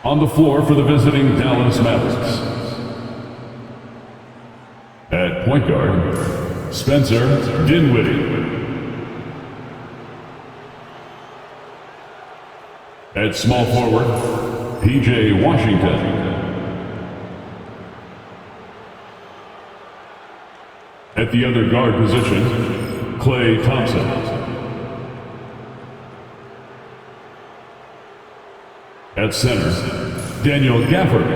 On the floor for the visiting Dallas Mavericks. At point guard, Spencer Dinwiddie. At small forward, P.J. Washington. At the other guard position, Klay Thompson. At center, Daniel Gafford.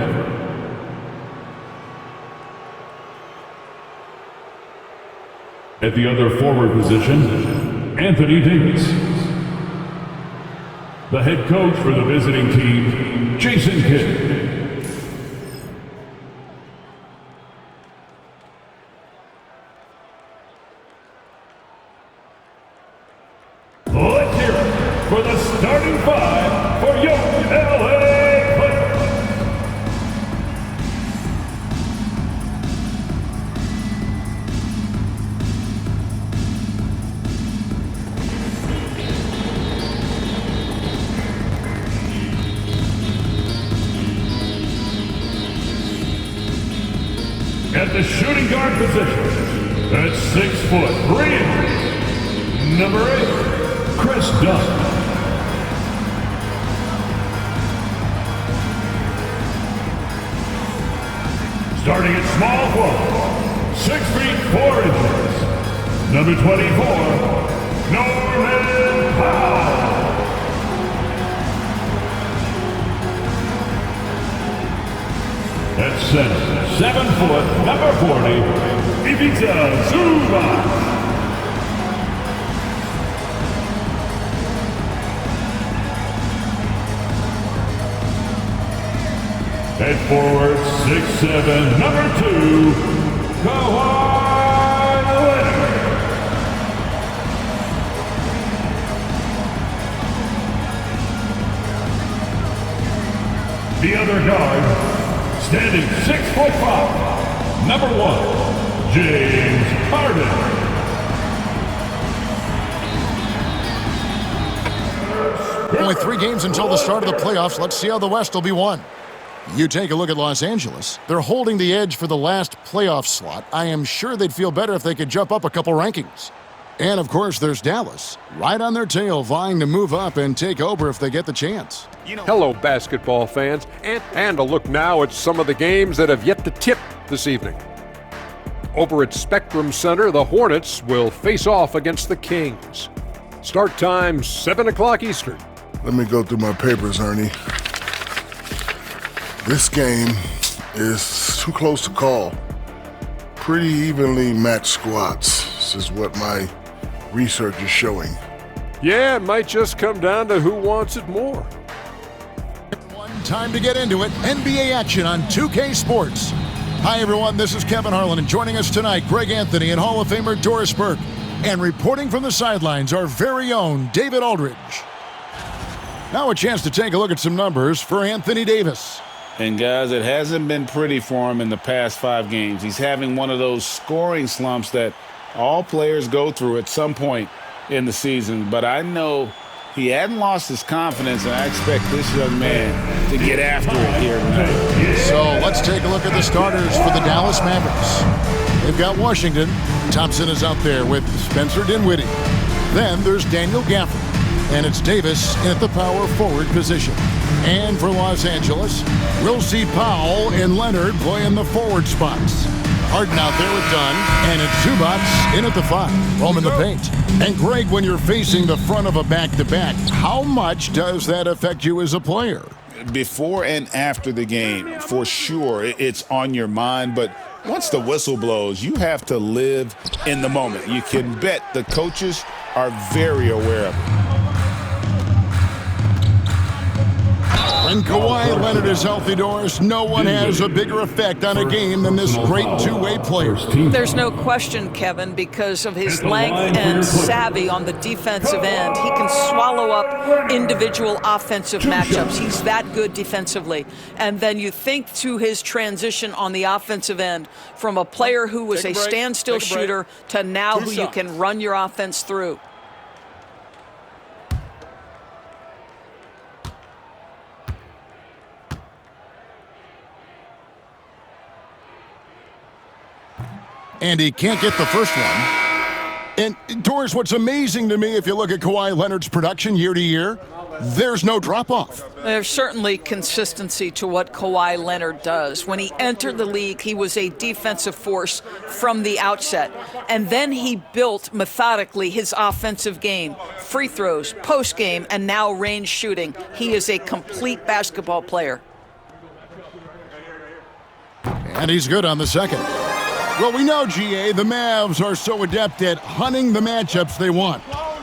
At the other forward position, Anthony Davis. The head coach for the visiting team, Jason Kidd. Let's hear it for the starting five for your LA Clippers. At the shooting guard position, at 6 foot 3 inches, number 8, Chris Dunn. Starting at small forward, 6 feet 4 inches, number 24, Norman Powell. At center, 7 foot, number 40, Ivica Zubac. At forward, 6'7", number 2, Kawhi Leonard. The other guard, standing 6'5", number 1, James Harden. Only 3 games until the start of the playoffs. Let's see how the West will be won. You take a look at Los Angeles. They're holding the edge for the last playoff slot. I am sure they'd feel better if they could jump up a couple rankings. And, of course, there's Dallas, right on their tail, vying to move up and take over if they get the chance. Hello, basketball fans, and a look now at some of the games that have yet to tip this evening. Over at Spectrum Center, the Hornets will face off against the Kings. Start time, 7 o'clock Eastern. Let me go through my papers, Ernie. This game is too close to call. Pretty evenly matched squads. This is what my research is showing. Yeah, it might just come down to who wants it more. Time to get into it. NBA action on 2K Sports. Hi, everyone. This is Kevin Harlan, and joining us tonight, Greg Anthony and Hall of Famer Doris Burke. And reporting from the sidelines, our very own David Aldridge. Now a chance to take a look at some numbers for Anthony Davis. And guys, it hasn't been pretty for him in the past 5 games. He's having one of those scoring slumps that all players go through at some point in the season. But I know he hadn't lost his confidence, and I expect this young man to get after it here tonight. So let's take a look at the starters for the Dallas Mavericks. They've got Washington. Thompson is out there with Spencer Dinwiddie. Then there's Daniel Gafford. And it's Davis in at the power forward position. And for Los Angeles, we'll see Powell and Leonard play in the forward spots. Harden out there with Dunn, and it's Zubac in at the 5, roaming the paint. And Greg, when you're facing the front of a back-to-back, how much does that affect you as a player? Before and after the game, for sure, it's on your mind. But once the whistle blows, you have to live in the moment. You can bet the coaches are very aware of it. When Kawhi Leonard is healthy, Doris, no one has a bigger effect on a game than this great two-way player. There's no question, Kevin, because of his length and savvy on the defensive end. He can swallow up individual offensive matchups. He's that good defensively. And then you think to his transition on the offensive end from a player who was a standstill shooter to now who you can run your offense through. And he can't get the first one. And, Doris, what's amazing to me, if you look at Kawhi Leonard's production year to year, there's no drop-off. There's certainly consistency to what Kawhi Leonard does. When he entered the league, he was a defensive force from the outset. And then he built methodically his offensive game. Free throws, post-game, and now range shooting. He is a complete basketball player. And he's good on the second. Well, we know, GA, the Mavs are so adept at hunting the matchups they want.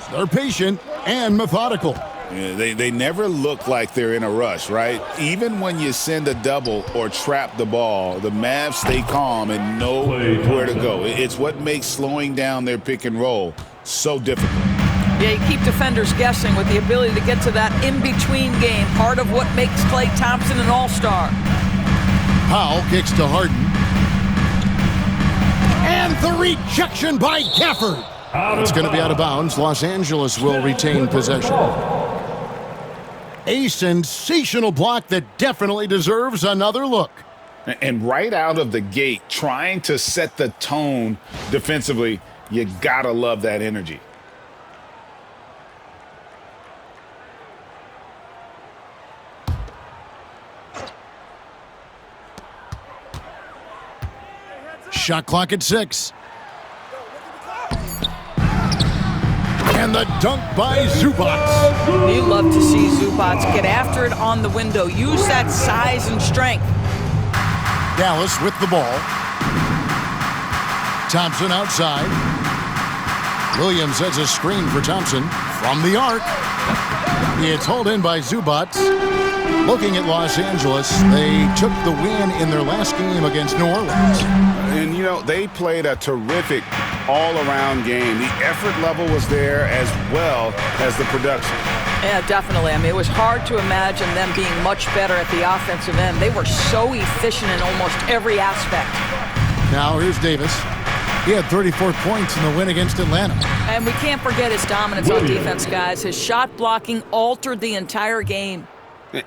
They're patient and methodical. Yeah, they never look like they're in a rush, right? Even when you send a double or trap the ball, the Mavs stay calm and know where to go. It's what makes slowing down their pick and roll so difficult. Yeah, you keep defenders guessing with the ability to get to that in-between game, part of what makes Klay Thompson an all-star. Powell kicks to Harden. And the rejection by Gafford. It's going to be out of bounds. Los Angeles will retain possession. A sensational block that definitely deserves another look. And right out of the gate, trying to set the tone defensively, you gotta love that energy. Shot clock at 6. And the dunk by Zubac. You love to see Zubac get after it on the window. Use that size and strength. Dallas with the ball. Thompson outside. Williams sets a screen for Thompson from the arc. It's hauled in by Zubac. Looking at Los Angeles, they took the win in their last game against New Orleans. And, you know, they played a terrific all-around game. The effort level was there as well as the production. Yeah, definitely. I mean, it was hard to imagine them being much better at the offensive end. They were so efficient in almost every aspect. Now here's Davis. He had 34 points in the win against Atlanta. And we can't forget his dominance on defense, guys. His shot blocking altered the entire game.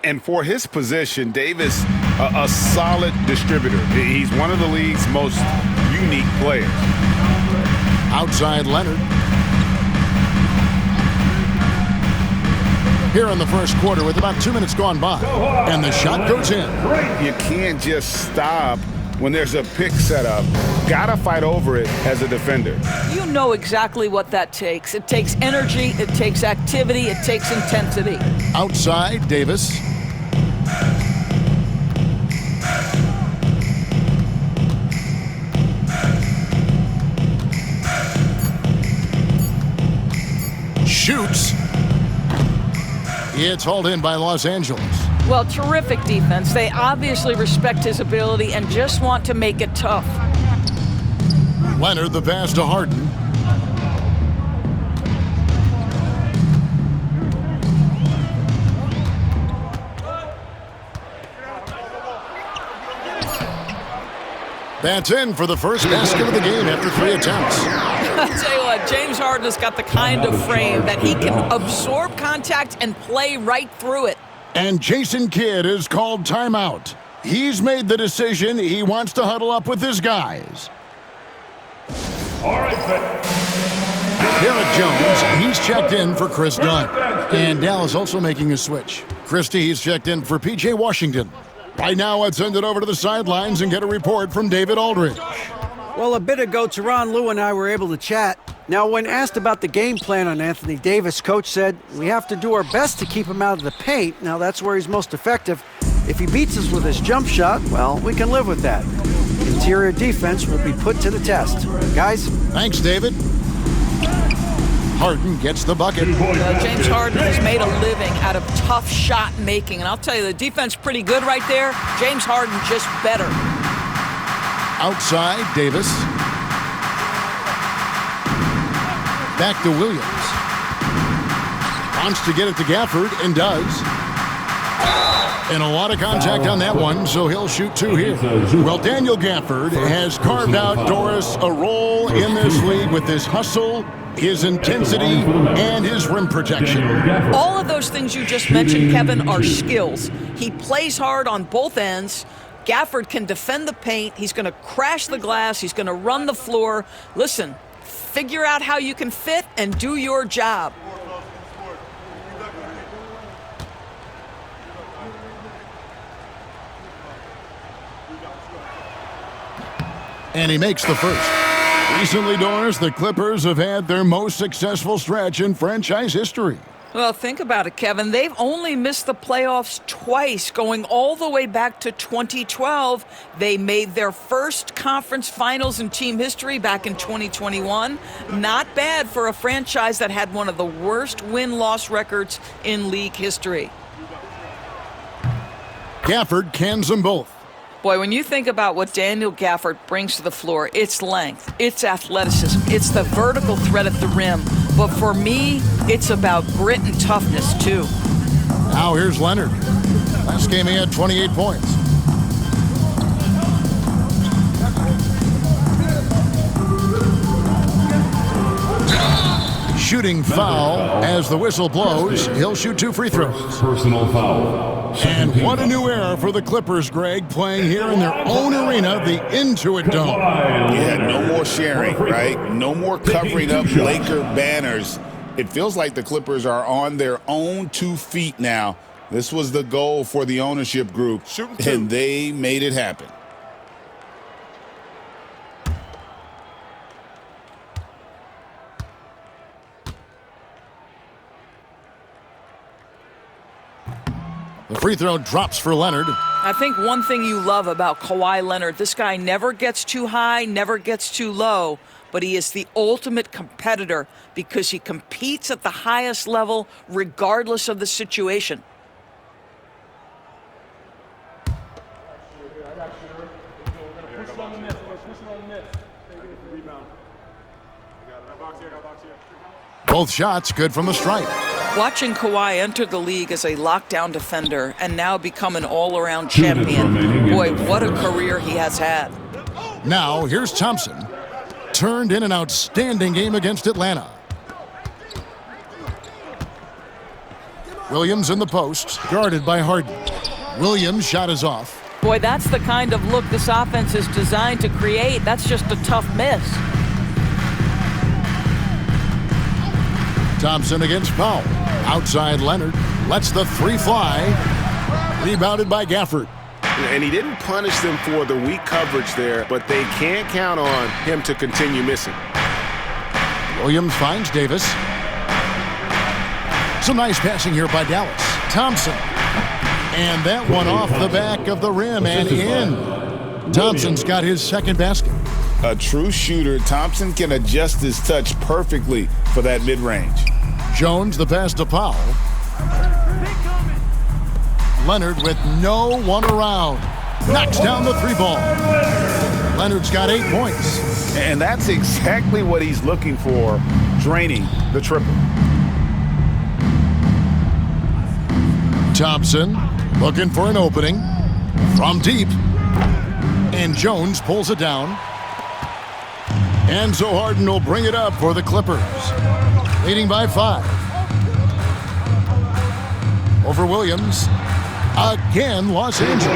And for his position, Davis, a solid distributor. He's one of the league's most unique players. Outside Leonard. Here in the first quarter with about 2 minutes gone by. And the shot goes in. You can't just stop when there's a pick set up. Gotta fight over it as a defender. You know exactly what that takes. It takes energy, it takes activity, it takes intensity. Outside, Davis. Shoots. It's hauled in by Los Angeles. Well, terrific defense. They obviously respect his ability and just want to make it tough. Leonard, the pass to Harden. That's in for the first basket of the game after 3 attempts. I'll tell you what, James Harden has got the kind of frame that he can absorb contact and play right through it. And Jason Kidd is called timeout. He's made the decision he wants to huddle up with his guys. All right, Garrett Jones, he's checked in for Chris Dunn. And Dallas also making a switch. Christie, he's checked in for P.J. Washington. Right now, let's send it over to the sidelines and get a report from David Aldridge. Well, a bit ago, Teron Lue and I were able to chat. Now, when asked about the game plan on Anthony Davis, Coach said, we have to do our best to keep him out of the paint. Now, that's where he's most effective. If he beats us with his jump shot, well, we can live with that. Interior defense will be put to the test. Guys? Thanks, David. Harden gets the bucket. James Harden has made a living out of tough shot making. And I'll tell you, the defense pretty good right there. James Harden just better. Outside, Davis. Back to Williams. Wants to get it to Gafford, and does. And a lot of contact on that one, so he'll shoot 2 here. Well, Daniel Gafford has carved out, Doris, a role in this league with his hustle, his intensity, and his rim protection. All of those things you just mentioned, Kevin, are skills. He plays hard on both ends. Gafford can defend the paint. He's going to crash the glass. He's going to run the floor. Listen, figure out how you can fit and do your job. And he makes the first. Recently, Doris, the Clippers have had their most successful stretch in franchise history. Well, think about it, Kevin. They've only missed the playoffs twice, going all the way back to 2012. They made their first conference finals in team history back in 2021. Not bad for a franchise that had one of the worst win-loss records in league history. Gafford cans them both. Boy, when you think about what Daniel Gafford brings to the floor, it's length, it's athleticism, it's the vertical threat at the rim. But for me, it's about grit and toughness, too. Now here's Leonard. Last game he had 28 points. Shooting foul as the whistle blows. He'll shoot 2 free throws. Personal foul. And what a new era for the Clippers, Greg, playing here in their own arena, the Intuit Dome. Yeah, no more sharing, right? No more covering up Laker banners. It feels like the Clippers are on their own 2 feet now. This was the goal for the ownership group, and they made it happen. The free throw drops for Leonard. I think one thing you love about Kawhi Leonard, this guy never gets too high, never gets too low, but he is the ultimate competitor because he competes at the highest level regardless of the situation. Both shots good from the stripe. Watching Kawhi enter the league as a lockdown defender and now become an all-around champion, boy, what a career he has had. Now, here's Thompson. Turned in an outstanding game against Atlanta. Williams in the post, guarded by Harden. Williams' shot is off. Boy, that's the kind of look this offense is designed to create. That's just a tough miss. Thompson against Powell. Outside Leonard. Lets the 3 fly. Rebounded by Gafford. And he didn't punish them for the weak coverage there, but they can't count on him to continue missing. Williams finds Davis. Some nice passing here by Dallas. Thompson. And that one off the back of the rim and in. Thompson's got his second basket. A true shooter, Thompson can adjust his touch perfectly for that mid-range. Jones the pass to Powell. Leonard with no one around. Knocks down the 3 ball. Leonard's got 8 points. And that's exactly what he's looking for, draining the triple. Thompson looking for an opening from deep. And Jones pulls it down. And so Harden will bring it up for the Clippers. Leading by 5. Over Williams. Again, Los Angeles.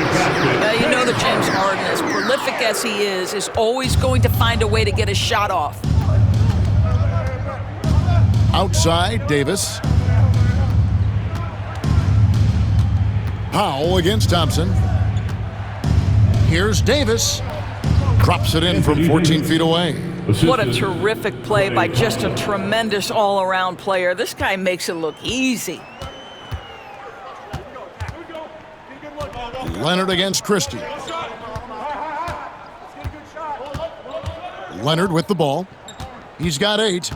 You know that James Harden, as prolific as he is always going to find a way to get his shot off. Outside, Davis. Powell against Thompson. Here's Davis. Drops it in from 14 feet away. What a terrific play by just a tremendous all-around player. This guy makes it look easy. Leonard against Christie. Leonard with the ball. He's got 8.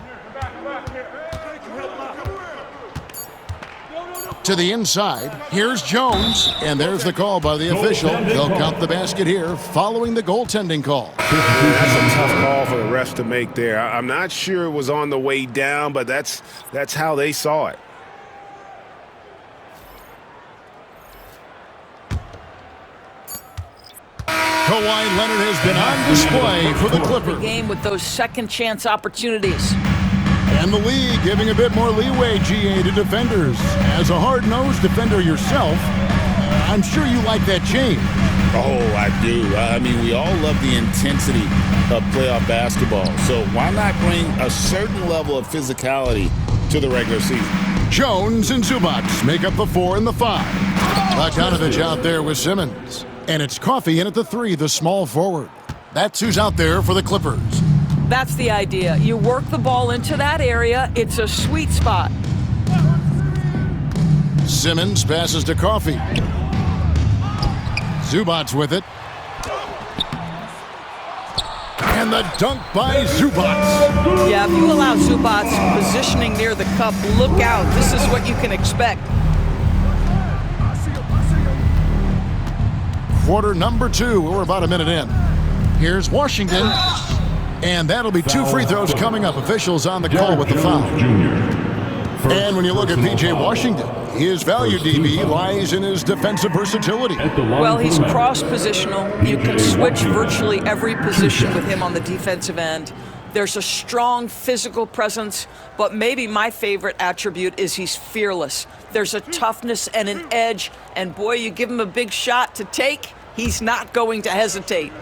To the inside. Here's Jones. And there's the call by the official. They'll count the basket here following the goaltending call. That's a tough call for the refs to make there. I'm not sure it was on the way down, but that's how they saw it. Kawhi Leonard has been on display for the Clippers. Game with those second chance opportunities. And the league giving a bit more leeway, GA, to defenders. As a hard-nosed defender yourself, I'm sure you like that change. Oh, I do. I mean, we all love the intensity of playoff basketball. So why not bring a certain level of physicality to the regular season? Jones and Zubac make up the 4 and the 5. Bogdanovich out there with Simmons. And it's Coffey in at the 3, the small forward. That's who's out there for the Clippers. That's the idea. You work the ball into that area. It's a sweet spot. Simmons passes to Coffey. Zubac with it. And the dunk by Zubac. Yeah, if you allow Zubac positioning near the cup, look out. This is what you can expect. Quarter number 2. We're about a minute in. Here's Washington. And that'll be 2 free throws coming up. Officials on the call with the foul. And when you look at P.J. Washington, his value, DB, lies in his defensive versatility. Well, he's cross-positional. You can switch virtually every position with him on the defensive end. There's a strong physical presence, but maybe my favorite attribute is he's fearless. There's a toughness and an edge, and boy, you give him a big shot to take, he's not going to hesitate.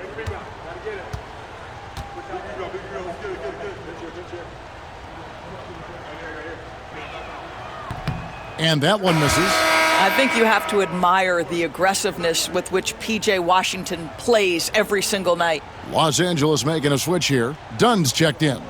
And that one misses. I think you have to admire the aggressiveness with which P.J. Washington plays every single night. Los Angeles making a switch here. Dunn's checked in.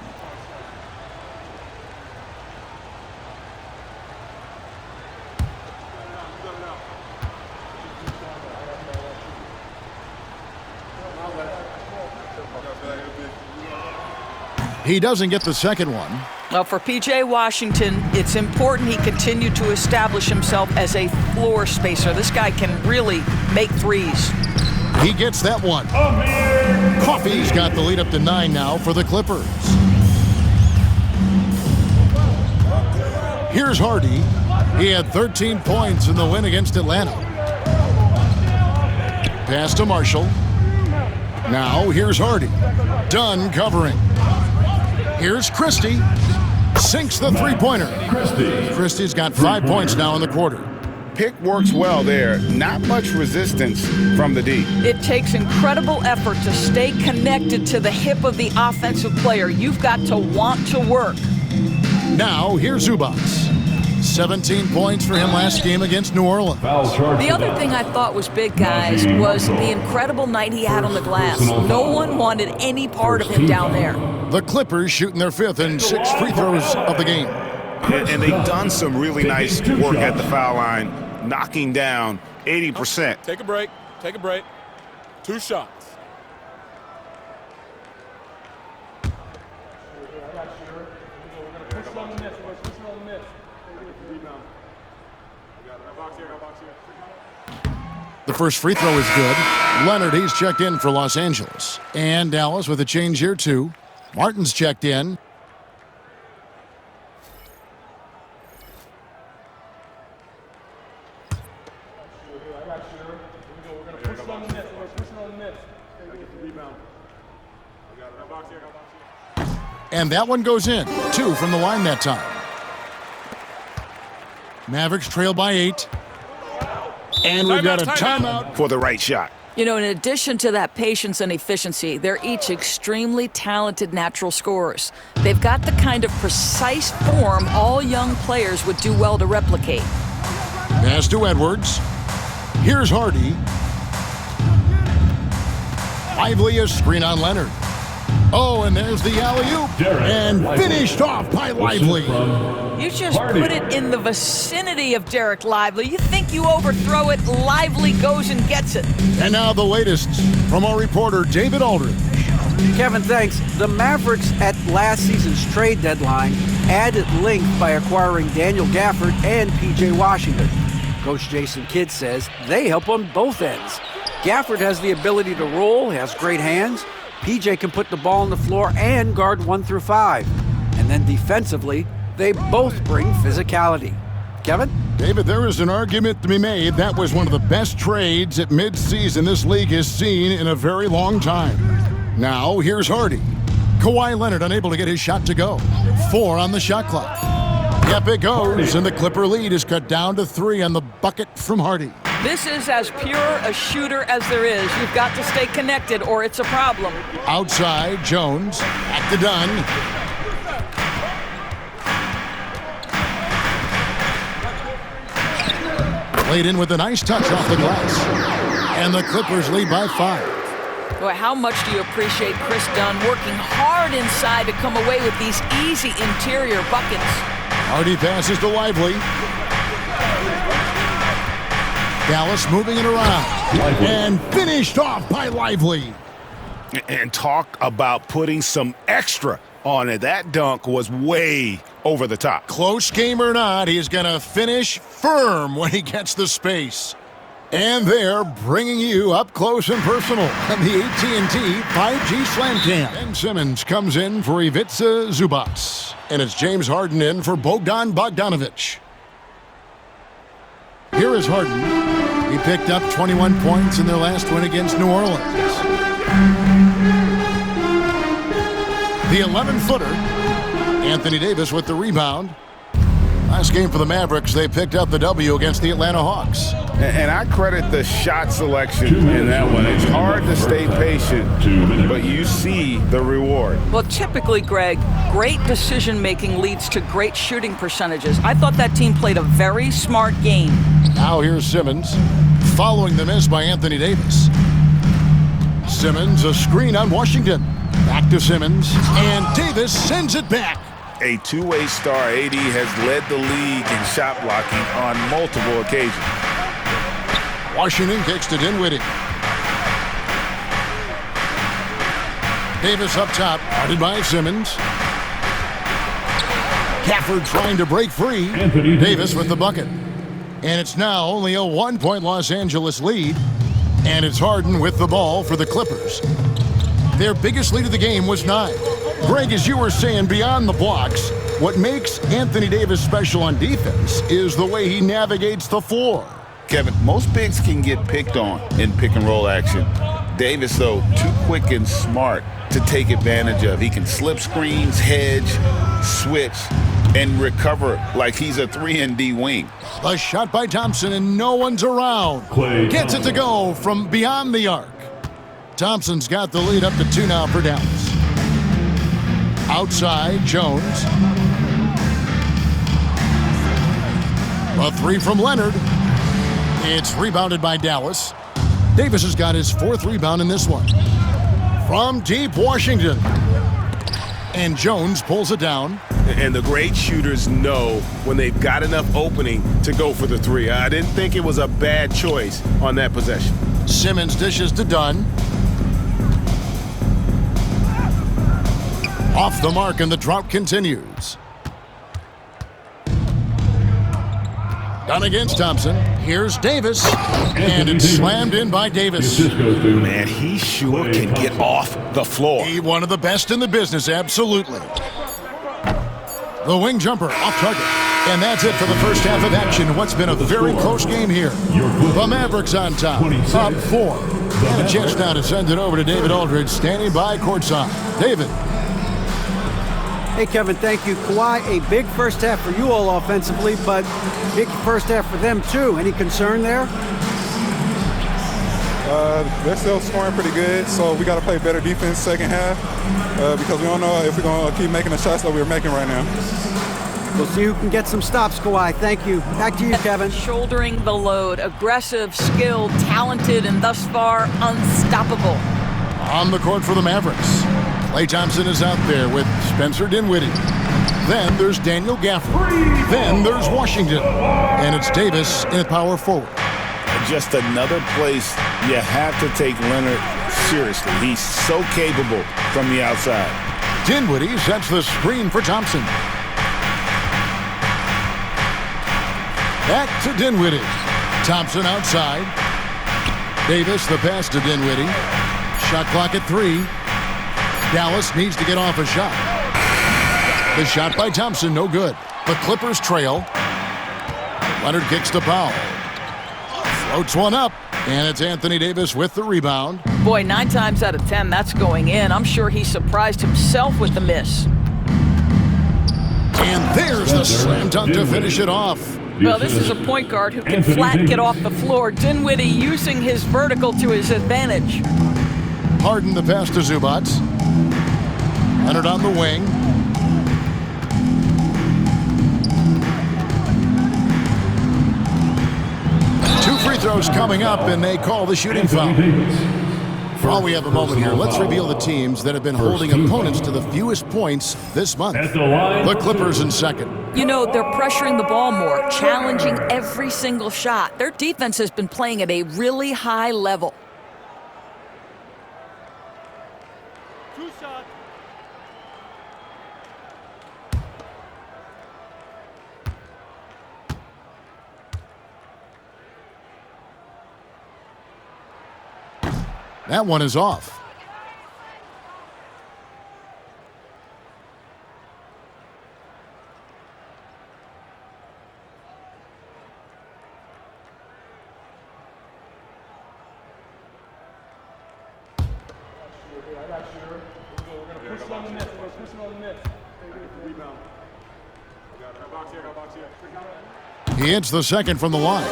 He doesn't get the second one. Well, for P.J. Washington, it's important he continue to establish himself as a floor spacer. This guy can really make threes. He gets that one. Coffey's got the lead up to 9 now for the Clippers. Here's Hardy. He had 13 points in the win against Atlanta. Pass to Marshall. Now here's Hardy. Dunn covering. Here's Christie. Sinks the three-pointer. Christie's got 5 points now in the quarter. Pick works well there. Not much resistance from the D. It takes incredible effort to stay connected to the hip of the offensive player. You've got to want to work. Now here's Zubac. 17 points for him last game against New Orleans. The other thing I thought was big, guys, was the incredible night he had on the glass. No one wanted any part of him down there. The Clippers shooting their 5th and 6th free throws of the game. And they've done some really nice work at the foul line, knocking down 80%. Take a break. Take a break. 2 shots. The first free throw is good. Leonard, he's checked in for Los Angeles. And Dallas with a change here, too. Martin's checked in. And that one goes in. 2 from the line that time. Mavericks trail by 8. And we've got a timeout For the right shot. You know, in addition to that patience and efficiency, they're each extremely talented natural scorers. They've got the kind of precise form all young players would do well to replicate. Pass to Edwards. Here's Hardy. Lively a screen on Leonard. Oh, and there's the alley-oop. And finished off by Lively. You just put it in the vicinity of Derek Lively. You think you overthrow it, Lively goes and gets it. And now the latest from our reporter, David Aldridge. Kevin, thanks. The Mavericks at last season's trade deadline added length by acquiring Daniel Gafford and P.J. Washington. Coach Jason Kidd says they help on both ends. Gafford has the ability to roll, has great hands. P.J. can put the ball on the floor and guard 1 through 5. And then defensively, they both bring physicality. Kevin? David, there is an argument to be made. That was one of the best trades at midseason this league has seen in a very long time. Now, here's Hardy. Kawhi Leonard unable to get his shot to go. 4 on the shot clock. Yep, it goes, and the Clipper lead is cut down to 3 on the bucket from Hardy. This is as pure a shooter as there is. You've got to stay connected or it's a problem. Outside, Jones. Back to Dunn. Played in with a nice touch off the glass. And the Clippers lead by 5. Boy, how much do you appreciate Chris Dunn working hard inside to come away with these easy interior buckets? Hardy passes to Lively. Dallas moving it around. And finished off by Lively. And talk about putting some extra on it. That dunk was way over the top. Close game or not, he's going to finish firm when he gets the space. And they're bringing you up close and personal on the AT&T 5G Slam Cam. Ben Simmons comes in for Ivica Zubac. And it's James Harden in for Bogdan Bogdanovic. Here is Harden. He picked up 21 points in their last win against New Orleans. The 11-footer, Anthony Davis with the rebound. Last game for the Mavericks, they picked up the W against the Atlanta Hawks. And I credit the shot selection in that one. It's hard to stay patient, but you see the reward. Well, typically, Greg, great decision-making leads to great shooting percentages. I thought that team played a very smart game. Now here's Simmons, following the miss by Anthony Davis. Simmons, a screen on Washington. Back to Simmons, and Davis sends it back. A two-way star, AD has led the league in shot blocking on multiple occasions. Washington kicks to Dinwiddie. Davis up top, guarded by Simmons. Gafford trying to break free. Davis with the bucket. And it's now only a 1-point Los Angeles lead. And it's Harden with the ball for the Clippers. Their biggest lead of the game was 9. Greg, as you were saying, beyond the blocks, what makes Anthony Davis special on defense is the way he navigates the floor. Kevin, most bigs can get picked on in pick-and-roll action. Davis, though, too quick and smart to take advantage of. He can slip screens, hedge, switch, and recover like he's a 3-and-D wing. A shot by Thompson, and no one's around. Gets it to go from beyond the arc. Thompson's got the lead up to 2 now for Dallas. Outside, Jones. A 3 from Leonard. It's rebounded by Dallas. Davis has got his 4th rebound in this one. From deep Washington. And Jones pulls it down. And the great shooters know when they've got enough opening to go for the 3. I didn't think it was a bad choice on that possession. Simmons dishes to Dunn. Off the mark, and the drought continues. Dunn against Thompson. Here's Davis. And it's slammed in by Davis. Man, he sure can get off the floor. He one of the best in the business, absolutely. The wing jumper off target. And that's it for the first half of action. What's been a very close game here. The Mavericks on top, up 4. And a chance now to send it over to David Aldridge, standing by courtside. David. Hey, Kevin, thank you. Kawhi, a big first half for you all offensively, but big first half for them, too. Any concern there? They're still scoring pretty good, so we got to play better defense second half because we don't know if we're going to keep making the shots that we're making right now. We'll see who can get some stops, Kawhi. Thank you. Back to you, Kevin. Shouldering the load. Aggressive, skilled, talented, and thus far unstoppable. On the court for the Mavericks. Klay Thompson is out there with Spencer Dinwiddie. Then there's Daniel Gafford. Then there's Washington. And it's Davis in power forward. Just another place you have to take Leonard seriously. He's so capable from the outside. Dinwiddie sets the screen for Thompson. Back to Dinwiddie. Thompson outside. Davis the pass to Dinwiddie. Shot clock at 3. Dallas needs to get off a shot. The shot by Thompson, no good. The Clippers trail. Leonard kicks to Powell. Floats one up, and it's Anthony Davis with the rebound. Boy, 9 times out of 10, that's going in. I'm sure he surprised himself with the miss. And there's the slam dunk to finish it off. Well, this is a point guard who can flat get off the floor. Dinwiddie using his vertical to his advantage. Harden the pass to Zubac. Leonard on the wing. Two free throws coming up, and they call the shooting foul. While we have a moment here, let's reveal the teams that have been holding opponents to the fewest points this month. The Clippers in second. You know, they're pressuring the ball more, challenging every single shot. Their defense has been playing at a really high level. That one is off. He hits the second from the line.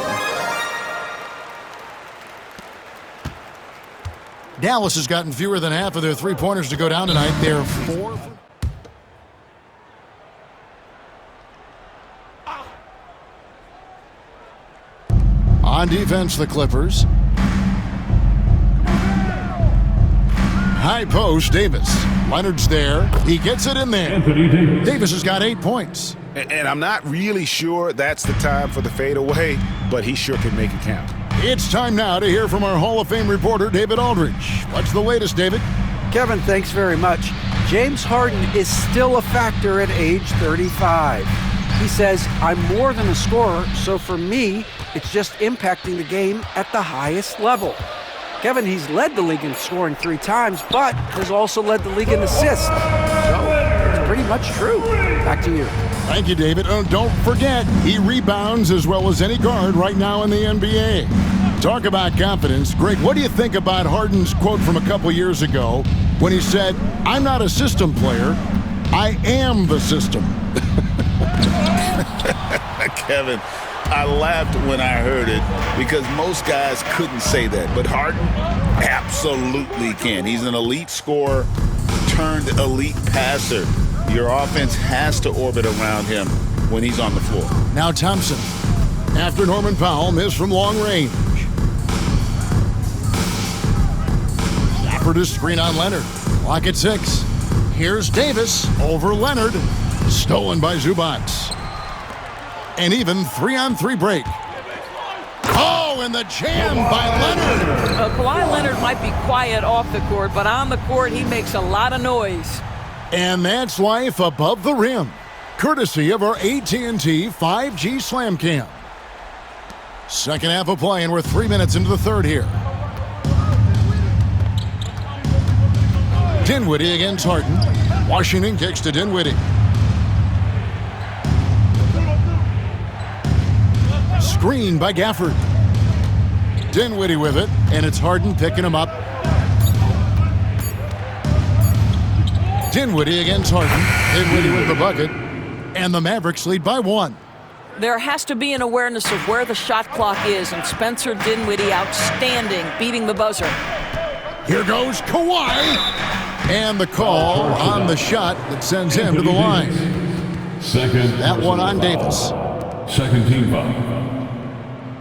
Dallas has gotten fewer than half of their three-pointers to go down tonight. They're 4. On defense, the Clippers. High post, Davis. Leonard's there. He gets it in there. Davis has got 8 points. And I'm not really sure that's the time for the fadeaway, but he sure can make it count. It's time now to hear from our Hall of Fame reporter, David Aldridge. What's the latest, David? Kevin, thanks very much. James Harden is still a factor at age 35. He says, I'm more than a scorer, so for me, it's just impacting the game at the highest level. Kevin, he's led the league in scoring 3 times, but has also led the league in assists. So it's pretty much true. Back to you. Thank you, David. Oh, don't forget, he rebounds as well as any guard right now in the NBA. Talk about confidence. Greg, what do you think about Harden's quote from a couple years ago when he said, I'm not a system player, I am the system? Kevin, I laughed when I heard it because most guys couldn't say that, but Harden absolutely can. He's an elite scorer turned elite passer. Your offense has to orbit around him when he's on the floor. Now Thompson, after Norman Powell missed from long range. Stafford is screen on Leonard. Clock at 6. Here's Davis over Leonard. Stolen by Zubac. And even 3-on-3 break. Oh, and the jam by Leonard. Kawhi Leonard might be quiet off the court, but on the court he makes a lot of noise. And that's life above the rim, courtesy of our AT&T 5G Slam Cam. Second half of play, and we're 3 minutes into the third here. Dinwiddie against Harden. Washington kicks to Dinwiddie. Screen by Gafford. Dinwiddie with it, and it's Harden picking him up. Dinwiddie against Harden. Dinwiddie with the bucket. And the Mavericks lead by 1. There has to be an awareness of where the shot clock is, and Spencer Dinwiddie outstanding, beating the buzzer. Here goes Kawhi. And the call on the shot that sends him to the line. That one on Davis. Second team foul.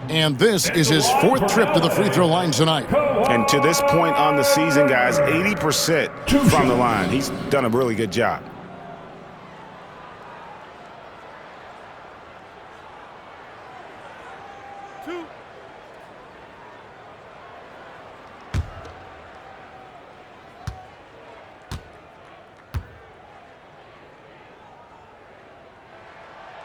And this is his 4th trip to the free throw line tonight. And to this point on the season, guys, 80% from the line. He's done a really good job.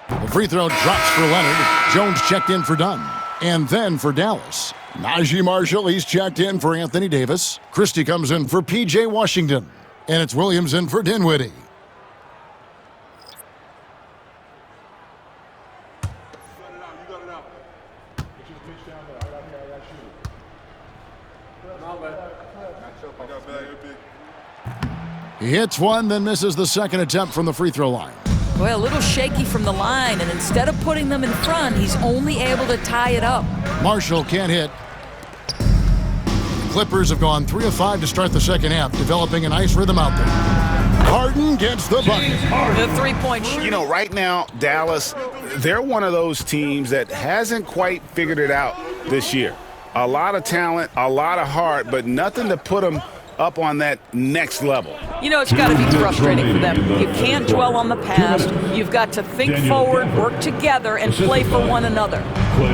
The free throw drops for Leonard. Jones checked in for Dunn. And then for Dallas, Najee Marshall, he's checked in for Anthony Davis. Christie comes in for P.J. Washington. And it's Williams in for Dinwiddie. He hits one, then misses the second attempt from the free throw line. Well, a little shaky from the line, and instead of putting them in front, he's only able to tie it up. Marshall can't hit. The Clippers have gone 3 of 5 to start the second half, developing a nice rhythm out there. Harden gets the bucket. The three-point shot. You know, right now, Dallas, they're one of those teams that hasn't quite figured it out this year. A lot of talent, a lot of heart, but nothing to put them up on that next level. You know, it's got to be frustrating for them. You can't dwell on the past. You've got to think forward, work together, and play for one another.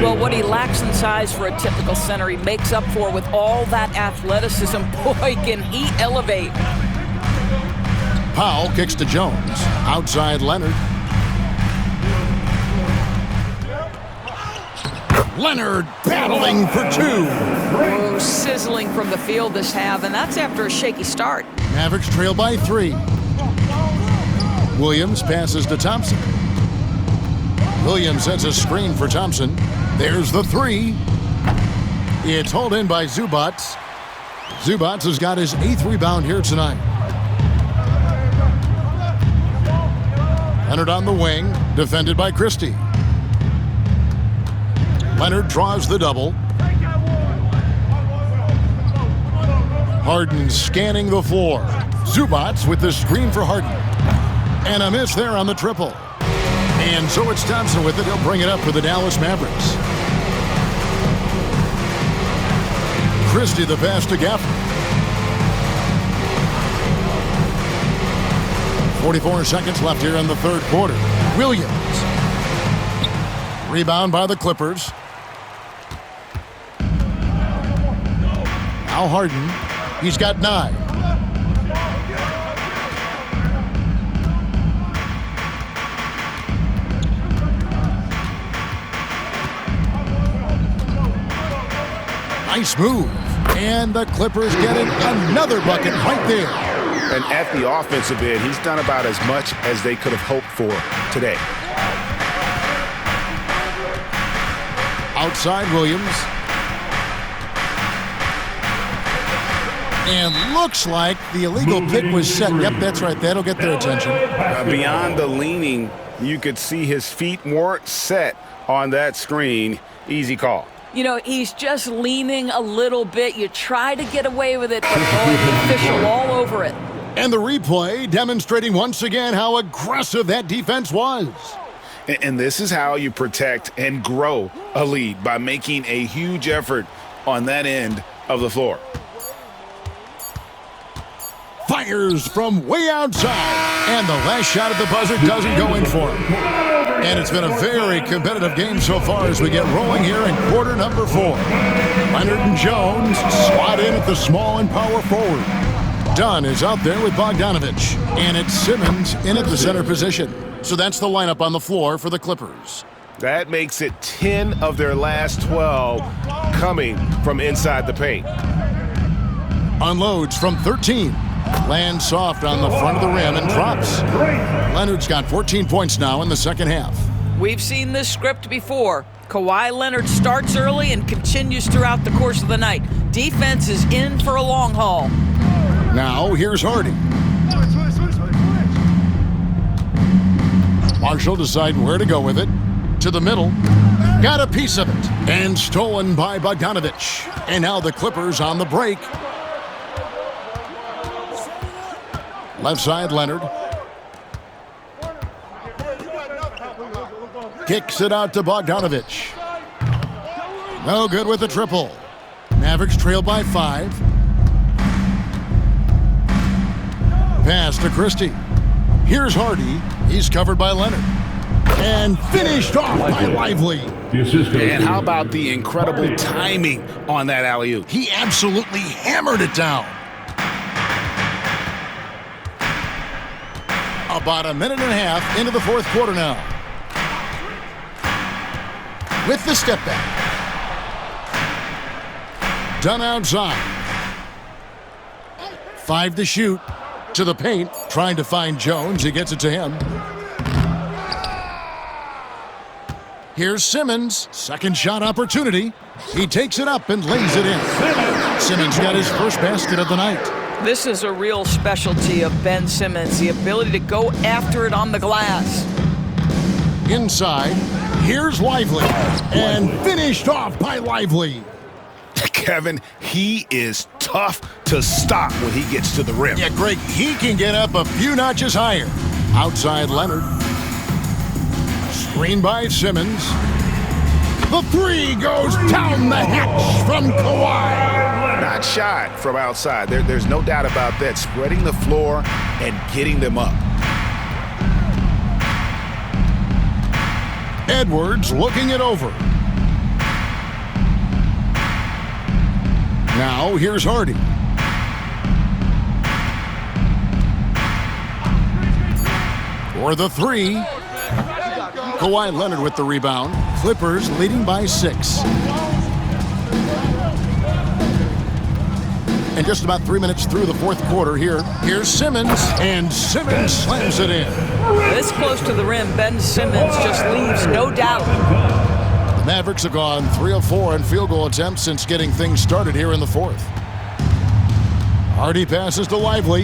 Well, what he lacks in size for a typical center, he makes up for with all that athleticism. Boy, can he elevate. Powell kicks to Jones. Outside Leonard. Leonard battling for 2. Oh, sizzling from the field this half, and that's after a shaky start. Mavericks trail by 3. Williams passes to Thompson. Williams sets a screen for Thompson. There's the 3. It's hauled in by Zubats. Zubats has got his 8th rebound here tonight. Leonard on the wing, defended by Christie. Leonard draws the double. Harden scanning the floor. Zubats with the screen for Harden. And a miss there on the triple. And so it's Thompson with it. He'll bring it up for the Dallas Mavericks. Christie the pass to Gaffney. 44 seconds left here in the third quarter. Williams. Rebound by the Clippers. Now Harden. He's got 9. Nice move. And the Clippers getting another bucket right there. And at the offensive end, he's done about as much as they could have hoped for today. Outside Williams. And looks like the illegal pick was set. Yep, that's right. That'll get their attention. Beyond the leaning, you could see his feet weren't set on that screen. Easy call. You know, he's just leaning a little bit. You try to get away with it, but the official all over it. And the replay demonstrating once again how aggressive that defense was. And this is how you protect and grow a lead, by making a huge effort on that end of the floor. Fires from way outside. And the last shot at the buzzer doesn't go in for him. And it's been a very competitive game so far as we get rolling here in quarter number 4. Leonard and Jones slot in at the small and power forward. Dunn is out there with Bogdanovich. And it's Simmons in at the center position. So that's the lineup on the floor for the Clippers. That makes it 10 of their last 12 coming from inside the paint. Unloads from 13. Lands soft on the front of the rim and drops. Leonard's got 14 points now in the second half. We've seen this script before. Kawhi Leonard starts early and continues throughout the course of the night. Defense is in for a long haul. Now here's Hardy. Marshall deciding where to go with it. To the middle. Got a piece of it. And stolen by Bogdanovich. And now the Clippers on the break. Left side, Leonard. Kicks it out to Bogdanovich. No good with the triple. Mavericks trail by 5. Pass to Christie. Here's Hardy. He's covered by Leonard. And finished off by Lively. And how about the incredible timing on that alley-oop? He absolutely hammered it down. About a minute and a half into the fourth quarter now. With the step back. Dunn outside. 5 to shoot. To the paint. Trying to find Jones. He gets it to him. Here's Simmons. Second shot opportunity. He takes it up and lays it in. Simmons got his first basket of the night. This is a real specialty of Ben Simmons, the ability to go after it on the glass. Inside, here's Lively. And finished off by Lively. Kevin, he is tough to stop when he gets to the rim. Yeah, Greg, he can get up a few notches higher. Outside Leonard. Screen by Simmons. The three goes down the hatch from Kawhi. Not shot from outside. There's no doubt about that. Spreading the floor and getting them up. Edwards looking it over. Now here's Hardy. For the three. Kawhi Leonard with the rebound. Clippers leading by 6. And just about 3 minutes through the fourth quarter here. Here's Simmons, and Simmons slams it in. This close to the rim, Ben Simmons just leaves, no doubt. The Mavericks have gone 3 of 4 in field goal attempts since getting things started here in the fourth. Hardy passes to Lively.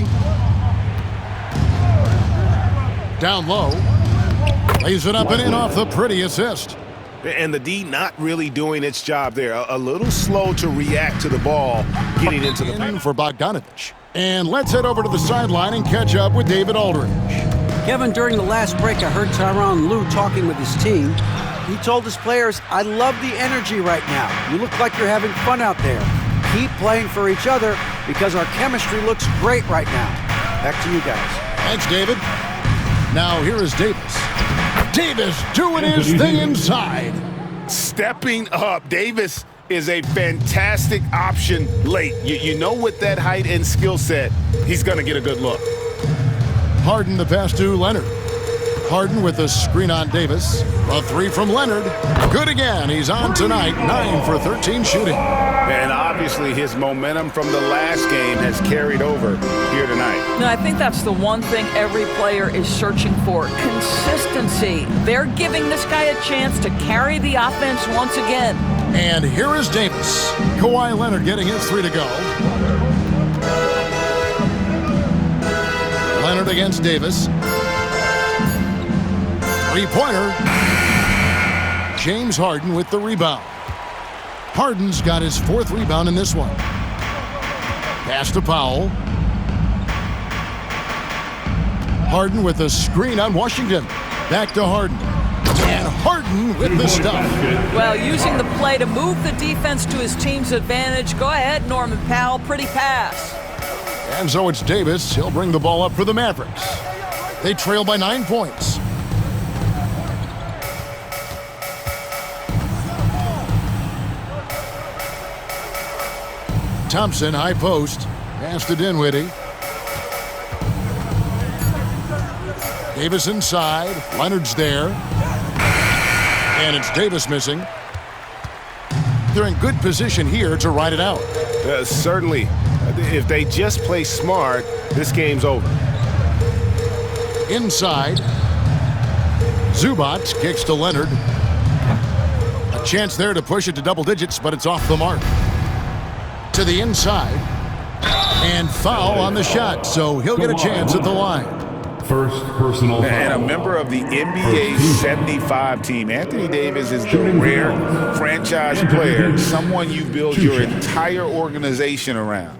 Down low. Lays it up and in off the pretty assist. And the D not really doing its job there. A little slow to react to the ball getting into the paint. For Bogdanovich. And let's head over to the sideline and catch up with David Aldridge. Kevin, during the last break, I heard Tyronn Lue talking with his team. He told his players, I love the energy right now. You look like you're having fun out there. Keep playing for each other because our chemistry looks great right now. Back to you guys. Thanks, David. Now here is Davis. Davis doing his thing inside. Stepping up. Davis is a fantastic option late. You know, with that height and skill set, he's going to get a good look. Harden the pass to Leonard. Harden with the screen on Davis. A three from Leonard. Good again. He's on tonight. 9 for 13 shooting. And obviously his momentum from the last game has carried over here tonight. No, I think that's the one thing every player is searching for. Consistency. They're giving this guy a chance to carry the offense once again. And here is Davis. Kawhi Leonard getting his 3 to go. Leonard against Davis. Three-pointer. James Harden with the rebound. Harden's got his 4th rebound in this one. Pass to Powell. Harden with a screen on Washington. Back to Harden. And Harden with the stuff. Well, using the play to move the defense to his team's advantage. Go ahead, Norman Powell. Pretty pass. And so it's Davis. He'll bring the ball up for the Mavericks. They trail by 9 points. Thompson, high post. Pass to Dinwiddie. Davis inside. Leonard's there. And it's Davis missing. They're in good position here to ride it out. Certainly. If they just play smart, this game's over. Inside. Zubac kicks to Leonard. A chance there to push it to double digits, but it's off the mark. To the inside. And foul on the shot, so he'll get a chance at the line. First personal foul. And a member of the NBA 75 team. Anthony Davis is the rare franchise player, someone you build your entire organization around.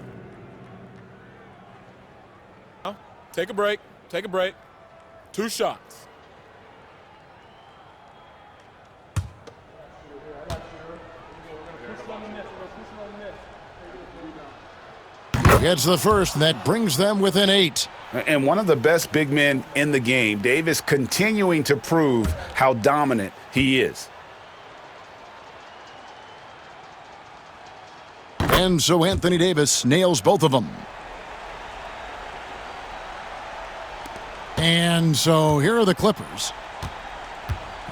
Take a break. Take a break. 2 shots. Gets the first, and that brings them within 8. And one of the best big men in the game, Davis continuing to prove how dominant he is. And so Anthony Davis nails both of them. And so here are the Clippers.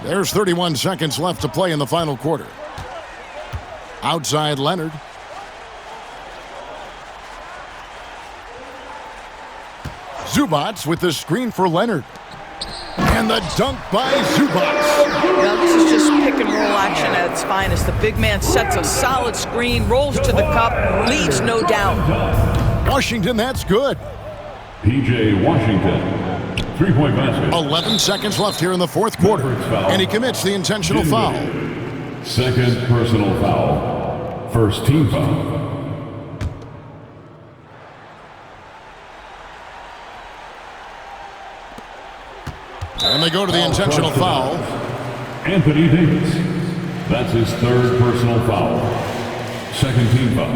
There's 31 seconds left to play in the final quarter. Outside Leonard. Zubac with the screen for Leonard. And the dunk by Zubac. Now, this is just pick and roll action at its finest. The big man sets a solid screen, rolls to the cup, leaves no doubt. Washington, that's good. P.J. Washington. Three-point basket. 11 seconds left here in the fourth quarter, and he commits the intentional foul. Second personal foul. First team foul. And they go to the intentional foul. Anthony Davis. That's his third personal foul. Second team foul.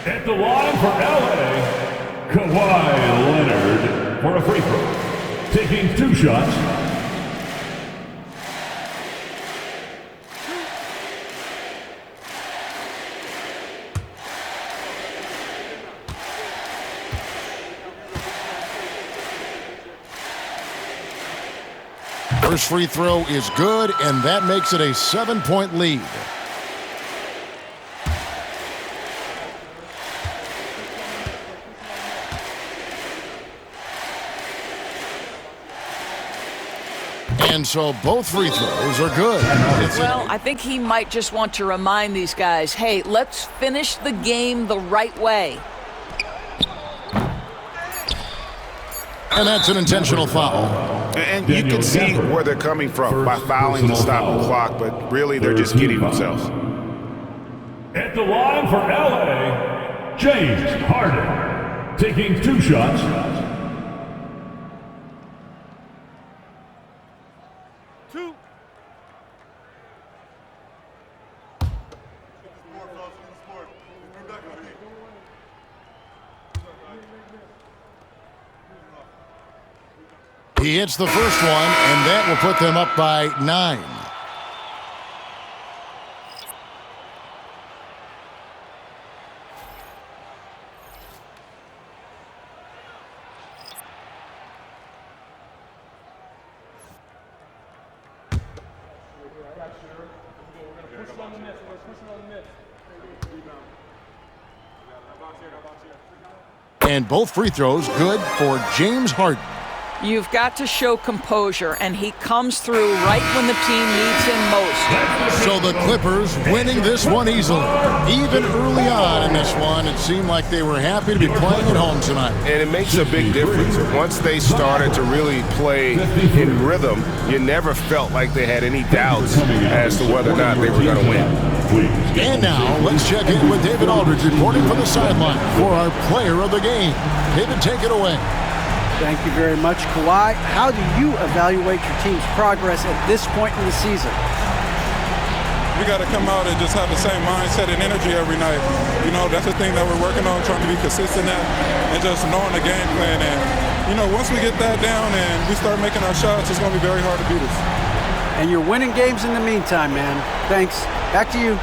At the line for LA, Kawhi Leonard for a free throw. Taking 2 shots. First free throw is good, and that makes it a 7-point lead. And so both free throws are good. Well, I think he might just want to remind these guys, hey, let's finish the game the right way. And that's an intentional foul. And you can see where they're coming from by fouling to stop the clock, but really they're just kidding themselves. At the line for LA, James Harden. Taking 2 shots. He hits the first one, and that will put them up by 9. And both free throws good for James Harden. You've got to show composure, and he comes through right when the team needs him most. So the Clippers winning this one easily. Even early on in this one, it seemed like they were happy to be playing at home tonight. And it makes a big difference. Once they started to really play in rhythm, you never felt like they had any doubts as to whether or not they were going to win. And now, let's check in with David Aldridge reporting from the sideline for our player of the game. David, take it away. Thank you very much, Kawhi. How do you evaluate your team's progress at this point in the season? We got to come out and just have the same mindset and energy every night. You know, that's the thing that we're working on, trying to be consistent at, and just knowing the game plan. And, you know, once we get that down and we start making our shots, it's going to be very hard to beat us. And you're winning games in the meantime, man. Thanks. Back to you.